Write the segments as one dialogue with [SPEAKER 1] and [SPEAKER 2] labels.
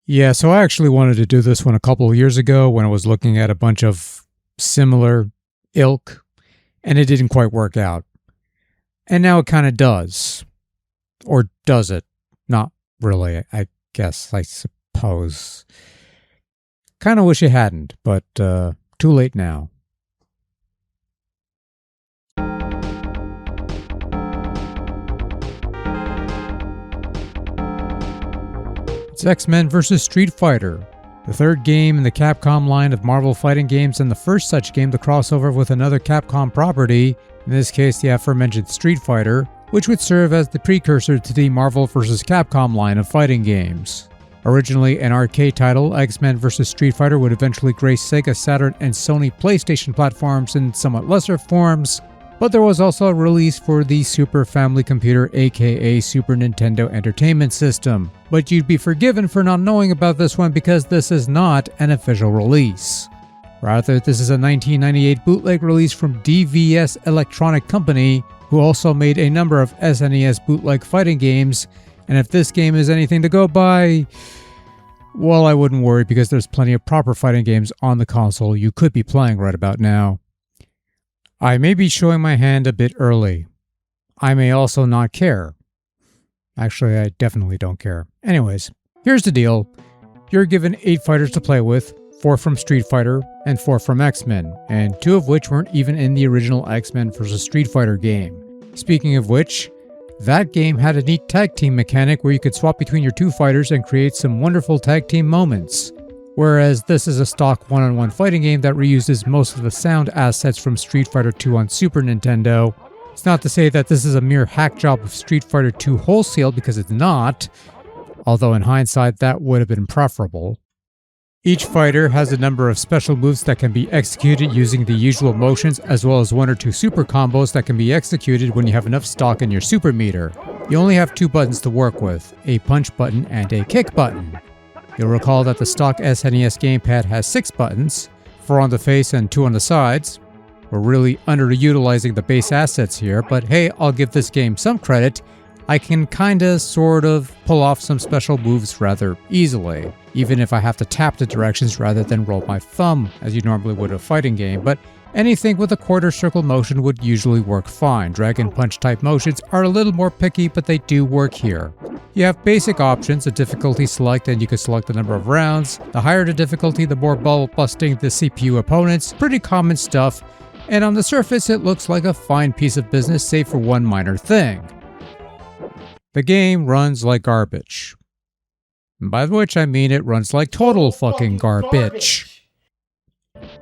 [SPEAKER 1] Yeah, so I actually wanted to do this one a couple of years ago when I was looking at a bunch of similar ilk, and it didn't quite work out. And now it kind of does. Or does it? Not really, I guess, I suppose. Kind of wish it hadn't, but too late now. It's X-Men vs. Street Fighter, the third game in the Capcom line of Marvel fighting games and the first such game to crossover with another Capcom property, in this case the aforementioned Street Fighter, which would serve as the precursor to the Marvel vs. Capcom line of fighting games. Originally an arcade title, X-Men vs. Street Fighter would eventually grace Sega Saturn and Sony PlayStation platforms in somewhat lesser forms, but there was also a release for the Super Family Computer aka Super Nintendo Entertainment System. But you'd be forgiven for not knowing about this one because this is not an official release. Rather, this is a 1998 bootleg release from DVS Electronic Company, who also made a number of SNES bootleg fighting games, and if this game is anything to go by, well, I wouldn't worry because there's plenty of proper fighting games on the console you could be playing right about now. I may be showing my hand a bit early. I may also not care. Actually, I definitely don't care. Anyways, here's the deal. You're given 8 fighters to play with, 4 from Street Fighter, and 4 from X-Men, and 2 of which weren't even in the original X-Men vs. Street Fighter game. Speaking of which, that game had a neat tag team mechanic where you could swap between your 2 fighters and create some wonderful tag team moments. Whereas this is a stock one-on-one fighting game that reuses most of the sound assets from Street Fighter 2 on Super Nintendo. It's not to say that this is a mere hack job of Street Fighter 2 wholesale, because it's not, although in hindsight that would have been preferable. Each fighter has a number of special moves that can be executed using the usual motions, as well as 1 or 2 super combos that can be executed when you have enough stock in your super meter. You only have 2 buttons to work with, a punch button and a kick button. You'll recall that the stock SNES gamepad has 6 buttons, 4 on the face and 2 on the sides. We're really underutilizing the base assets here, but hey, I'll give this game some credit. I can kinda sort of pull off some special moves rather easily, even if I have to tap the directions rather than roll my thumb as you normally would in a fighting game, but anything with a quarter circle motion would usually work fine. Drag and punch type motions are a little more picky, but they do work here. You have basic options, a difficulty select, and you can select the number of rounds. The higher the difficulty, the more bubble busting the CPU opponents. Pretty common stuff, and on the surface it looks like a fine piece of business save for one minor thing. The game runs like garbage. By which I mean it runs like total fucking garbage.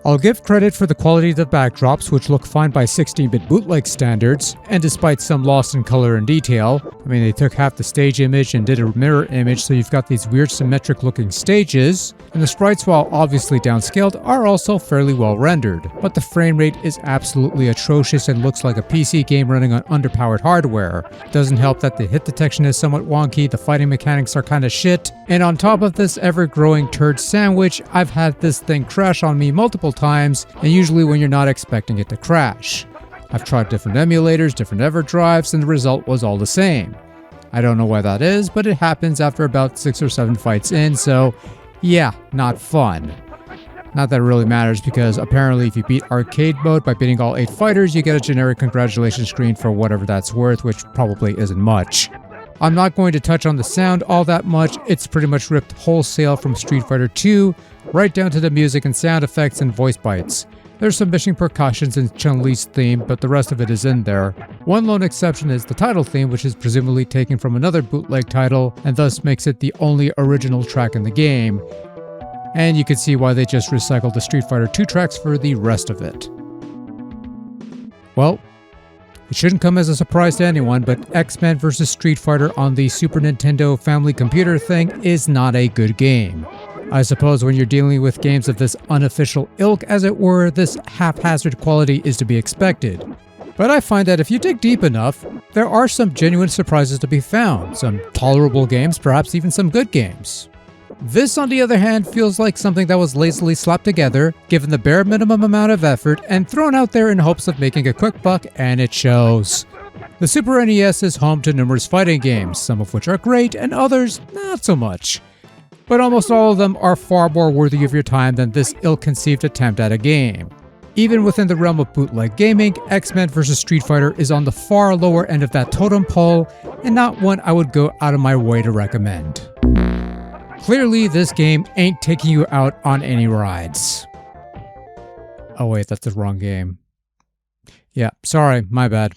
[SPEAKER 1] I'll give credit for the quality of the backdrops, which look fine by 16-bit bootleg standards, and despite some loss in color and detail. I mean, they took half the stage image and did a mirror image, so you've got these weird symmetric looking stages, and the sprites, while obviously downscaled, are also fairly well rendered. But the frame rate is absolutely atrocious and looks like a PC game running on underpowered hardware. It doesn't help that the hit detection is somewhat wonky, the fighting mechanics are kinda shit, and on top of this ever-growing turd sandwich, I've had this thing crash on me multiple times, and usually when you're not expecting it to crash. I've tried different emulators, different EverDrives, and the result was all the same. I don't know why that is, but it happens after about 6 or 7 fights in, so yeah, not fun. Not that it really matters, because apparently if you beat arcade mode by beating all 8 fighters, you get a generic congratulations screen for whatever that's worth, which probably isn't much. I'm not going to touch on the sound all that much. It's pretty much ripped wholesale from Street Fighter 2, right down to the music and sound effects and voice bites. There's some missing percussions in Chun-Li's theme, but the rest of it is in there. One lone exception is the title theme, which is presumably taken from another bootleg title, and thus makes it the only original track in the game. And you can see why they just recycled the Street Fighter 2 tracks for the rest of it. Well, it shouldn't come as a surprise to anyone, but X-Men vs. Street Fighter on the Super Nintendo Family Computer thing is not a good game. I suppose when you're dealing with games of this unofficial ilk, as it were, this haphazard quality is to be expected. But I find that if you dig deep enough, there are some genuine surprises to be found, some tolerable games, perhaps even some good games. This, on the other hand, feels like something that was lazily slapped together, given the bare minimum amount of effort, and thrown out there in hopes of making a quick buck, and it shows. The Super NES is home to numerous fighting games, some of which are great and others not so much. but almost all of them are far more worthy of your time than this ill-conceived attempt at a game. Even within the realm of bootleg gaming, X-Men vs. Street Fighter is on the far lower end of that totem pole, and not one I would go out of my way to recommend. Clearly, this game ain't taking you out on any rides. Oh wait, that's the wrong game. Yeah, sorry, my bad.